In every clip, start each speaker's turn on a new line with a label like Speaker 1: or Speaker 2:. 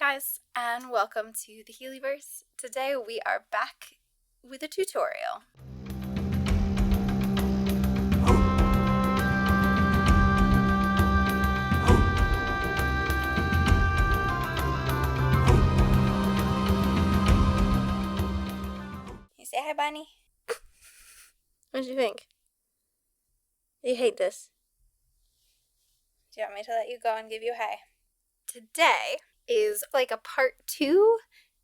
Speaker 1: guys, and welcome to the Healyverse. Today we are back with a tutorial. You say hi, Bunny? What do you think? You hate this? Do you want me to let you go and give you a hi? Today is like a part 2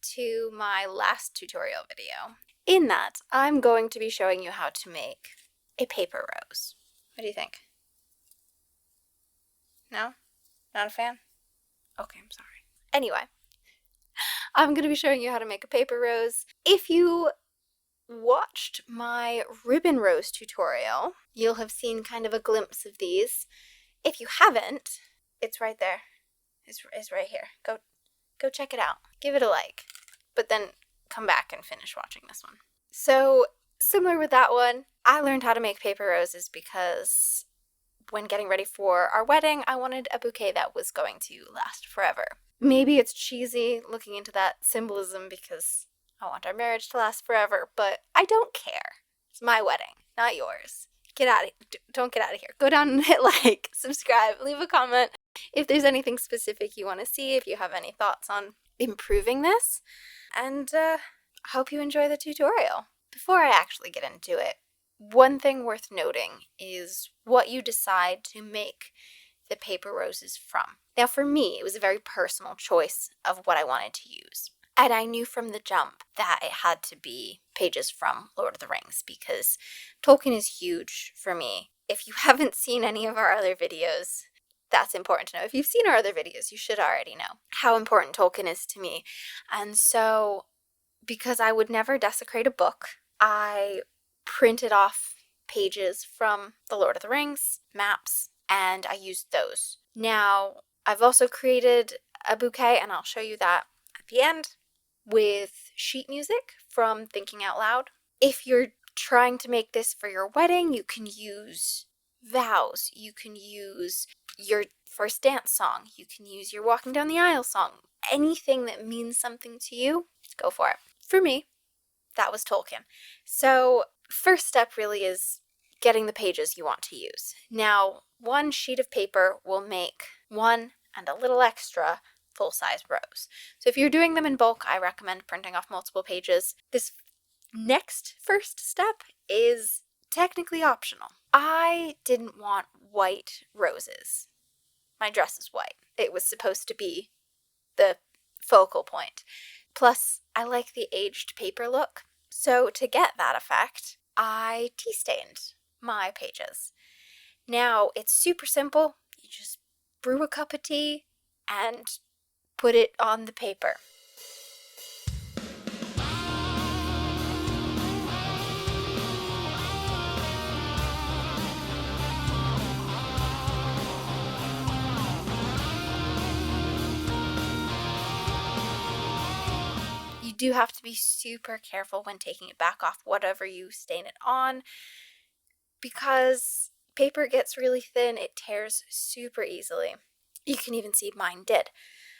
Speaker 1: to my last tutorial video. In that, I'm going to be showing you how to make a paper rose. What do you think? No? Not a fan? Okay, I'm sorry. Anyway, I'm going to be showing you how to make a paper rose. If you watched my ribbon rose tutorial, you'll have seen kind of a glimpse of these. If you haven't, it's right there. It's right here. Go check it out. Give it a like, but then come back and finish watching this one. So, similar with that one, I learned how to make paper roses because when getting ready for our wedding, I wanted a bouquet that was going to last forever. Maybe it's cheesy looking into that symbolism because I want our marriage to last forever, but I don't care. It's my wedding, not yours. Don't get out of here. Go down and hit like, subscribe, leave a comment if there's anything specific you want to see, if you have any thoughts on improving this, and I hope you enjoy the tutorial. Before I actually get into it, one thing worth noting is what you decide to make the paper roses from. Now for me, it was a very personal choice of what I wanted to use. And I knew from the jump that it had to be pages from Lord of the Rings because Tolkien is huge for me. If you haven't seen any of our other videos, that's important to know. If you've seen our other videos, you should already know how important Tolkien is to me. And so, because I would never desecrate a book, I printed off pages from the Lord of the Rings, maps, and I used those. Now, I've also created a bouquet, and I'll show you that at the end, with sheet music from Thinking Out Loud. If you're trying to make this for your wedding, you can use vows, you can use your first dance song, you can use your walking down the aisle song. Anything that means something to you, go for it. For me, that was Tolkien. So first step really is getting the pages you want to use. Now, one sheet of paper will make one and a little extra full-size rose. So if you're doing them in bulk, I recommend printing off multiple pages. This next first step is technically optional. I didn't want white roses. My dress is white. It was supposed to be the focal point. Plus, I like the aged paper look. So to get that effect, I tea stained my pages. Now, it's super simple. You just brew a cup of tea and put it on the paper. You do have to be super careful when taking it back off whatever you stain it on, because paper gets really thin, it tears super easily. You can even see mine did.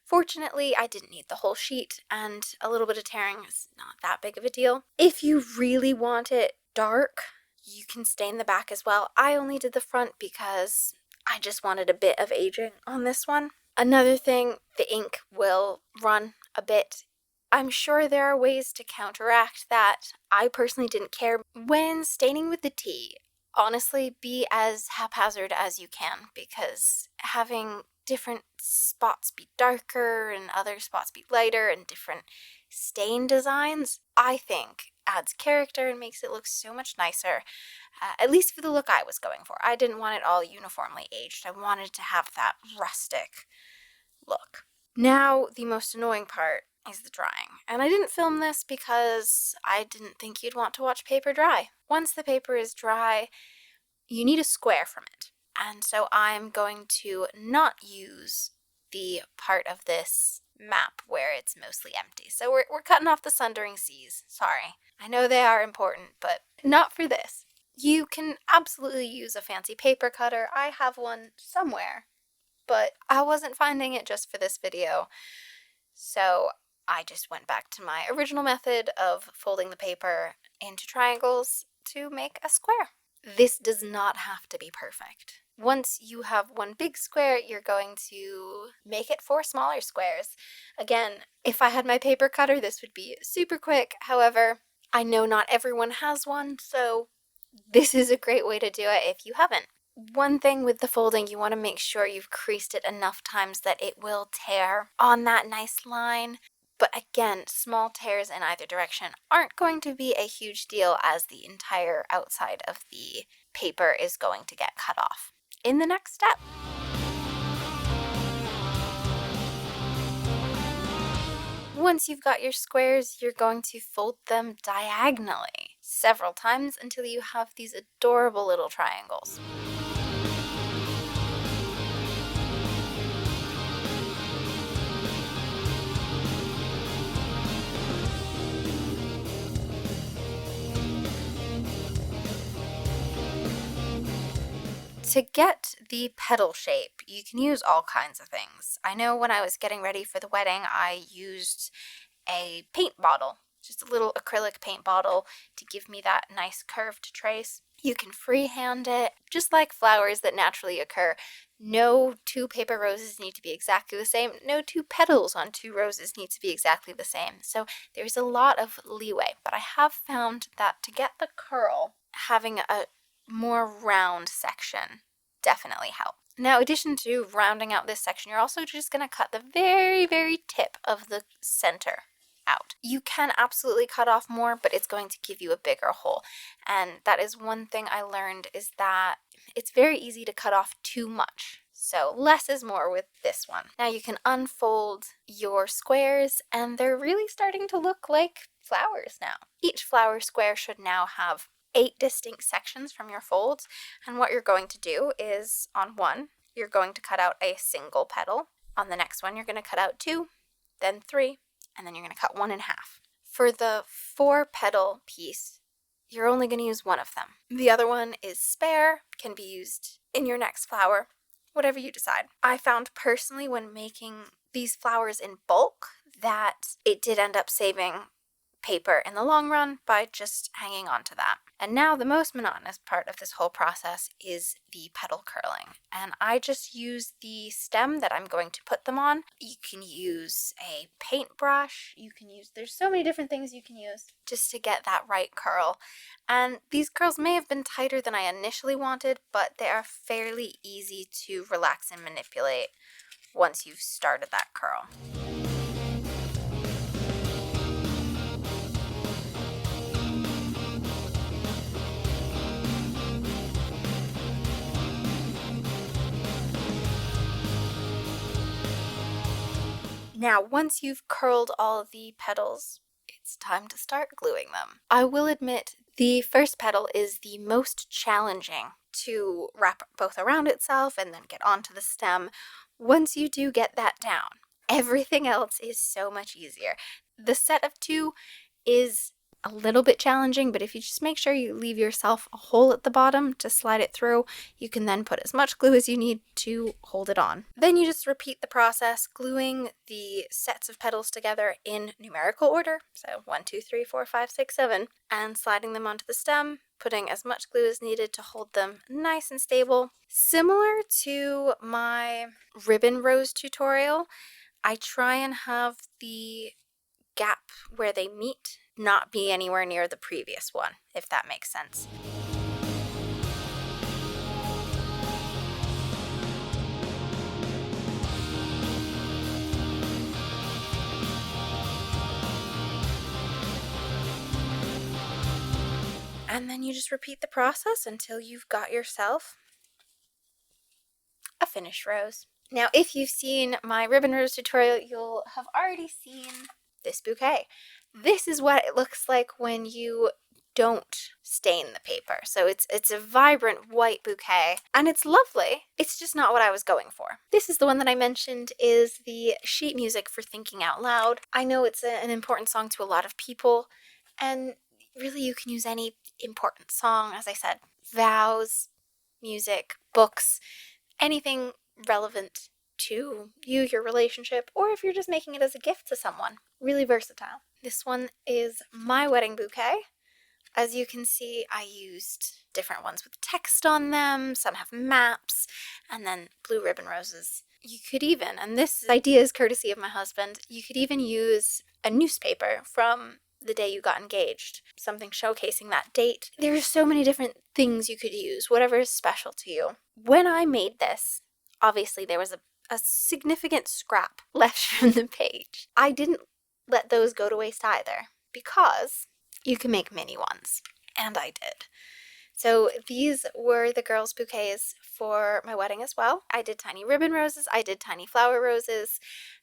Speaker 1: Fortunately, I didn't need the whole sheet, and a little bit of tearing is not that big of a deal. If you really want it dark, you can stain the back as well. I only did the front because I just wanted a bit of aging on this one. Another thing, the ink will run a bit. I'm sure there are ways to counteract that. I personally didn't care. When staining with the tea, honestly, be as haphazard as you can, because having different spots be darker and other spots be lighter and different stain designs, I think adds character and makes it look so much nicer, at least for the look I was going for. I didn't want it all uniformly aged. I wanted to have that rustic look. Now, the most annoying part is the drying. And I didn't film this because I didn't think you'd want to watch paper dry. Once the paper is dry, you need a square from it. And so I'm going to not use the part of this map where it's mostly empty. So we're cutting off the sundering seas. Sorry. I know they are important, but not for this. You can absolutely use a fancy paper cutter. I have one somewhere, but I wasn't finding it just for this video. So I just went back to my original method of folding the paper into triangles to make a square. This does not have to be perfect. Once you have one big square, you're going to make it 4 smaller squares. Again, if I had my paper cutter, this would be super quick. However, I know not everyone has one, so this is a great way to do it if you haven't. One thing with the folding, you want to make sure you've creased it enough times that it will tear on that nice line. But again, small tears in either direction aren't going to be a huge deal, as the entire outside of the paper is going to get cut off in the next step. Once you've got your squares, you're going to fold them diagonally several times until you have these adorable little triangles. To get the petal shape, you can use all kinds of things. I know when I was getting ready for the wedding, I used a paint bottle, just a little acrylic paint bottle, to give me that nice curved trace. You can freehand it, just like flowers that naturally occur. No 2 paper roses need to be exactly the same. No 2 petals on 2 roses need to be exactly the same. So there's a lot of leeway, but I have found that to get the curl, having a more round section definitely helps. Now, in addition to rounding out this section, you're also just going to cut the very, very tip of the center out. You can absolutely cut off more, but it's going to give you a bigger hole. And that is one thing I learned, is that it's very easy to cut off too much. So less is more with this one. Now you can unfold your squares, and they're really starting to look like flowers now. Each flower square should now have 8 distinct sections from your folds, and what you're going to do is, on one, you're going to cut out a single petal. On the next one, you're going to cut out 2, then 3, and then you're going to cut 1 in half. For the 4 petal piece, you're only going to use one of them. The other one is spare, can be used in your next flower, whatever you decide. I found personally, when making these flowers in bulk, that it did end up saving paper in the long run by just hanging on to that. And now the most monotonous part of this whole process is the petal curling. And I just use the stem that I'm going to put them on. You can use a paintbrush, there's so many different things you can use just to get that right curl. And these curls may have been tighter than I initially wanted, but they are fairly easy to relax and manipulate once you've started that curl. Now, once you've curled all of the petals, it's time to start gluing them. I will admit, the first petal is the most challenging to wrap both around itself and then get onto the stem. Once you do get that down, everything else is so much easier. The set of 2 is a little bit challenging, but if you just make sure you leave yourself a hole at the bottom to slide it through, you can then put as much glue as you need to hold it on. Then you just repeat the process, gluing the sets of petals together in numerical order, so 1, 2, 3, 4, 5, 6, 7, and sliding them onto the stem, putting as much glue as needed to hold them nice and stable. Similar to my ribbon rose tutorial, I try and have the gap where they meet not be anywhere near the previous one, if that makes sense. And then you just repeat the process until you've got yourself a finished rose. Now, if you've seen my ribbon rose tutorial, you'll have already seen this bouquet. This is what it looks like when you don't stain the paper. So it's a vibrant white bouquet, and it's lovely. It's just not what I was going for. This is the one that I mentioned is the sheet music for Thinking Out Loud. I know it's an important song to a lot of people, and really you can use any important song, as I said, vows, music, books, anything relevant to you, your relationship, or if you're just making it as a gift to someone. Really versatile. This one is my wedding bouquet. As you can see, I used different ones with text on them. Some have maps, and then blue ribbon roses. You could even, and this idea is courtesy of my husband, you could even use a newspaper from the day you got engaged, something showcasing that date. There are so many different things you could use, whatever is special to you. When I made this, obviously there was a significant scrap left from the page. I didn't let those go to waste either, because you can make mini ones, and I did. So these were the girls' bouquets for my wedding as well. I did tiny ribbon roses, I did tiny flower roses,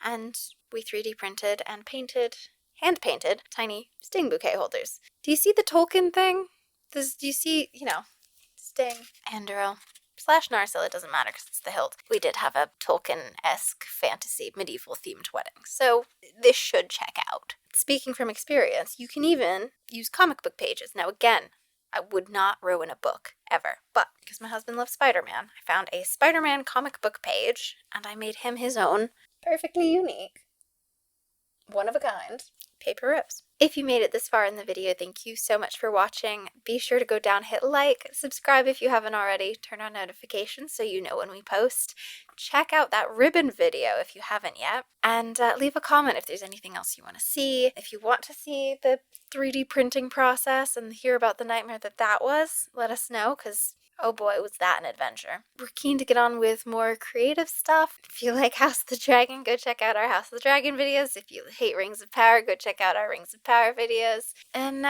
Speaker 1: and we 3D printed and painted, hand-painted, tiny sting bouquet holders. Do you see the Tolkien thing? Do you see, sting, Andoril, / Narsil, it doesn't matter because it's the hilt. We did have a Tolkien-esque fantasy medieval themed wedding, so this should check out. Speaking from experience, you can even use comic book pages. Now again, I would not ruin a book, ever, but because my husband loves Spider-Man, I found a Spider-Man comic book page, and I made him his own, perfectly unique, one of a kind, paper rose. If you made it this far in the video, thank you so much for watching. Be sure to go down, hit like, subscribe if you haven't already, turn on notifications so you know when we post. Check out that ribbon video if you haven't yet, and leave a comment if there's anything else you want to see. If you want to see the 3D printing process and hear about the nightmare that was, let us know, because oh boy, was that an adventure. We're keen to get on with more creative stuff. If you like House of the Dragon, go check out our House of the Dragon videos. If you hate Rings of Power, go check out our Rings of Power videos. And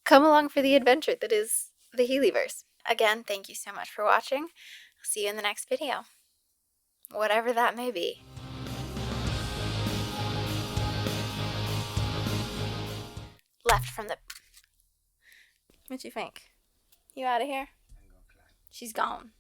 Speaker 1: come along for the adventure that is the Healyverse. Again, thank you so much for watching. I'll see you in the next video. Whatever that may be. Left from the... What you think? You out of here? She's gone.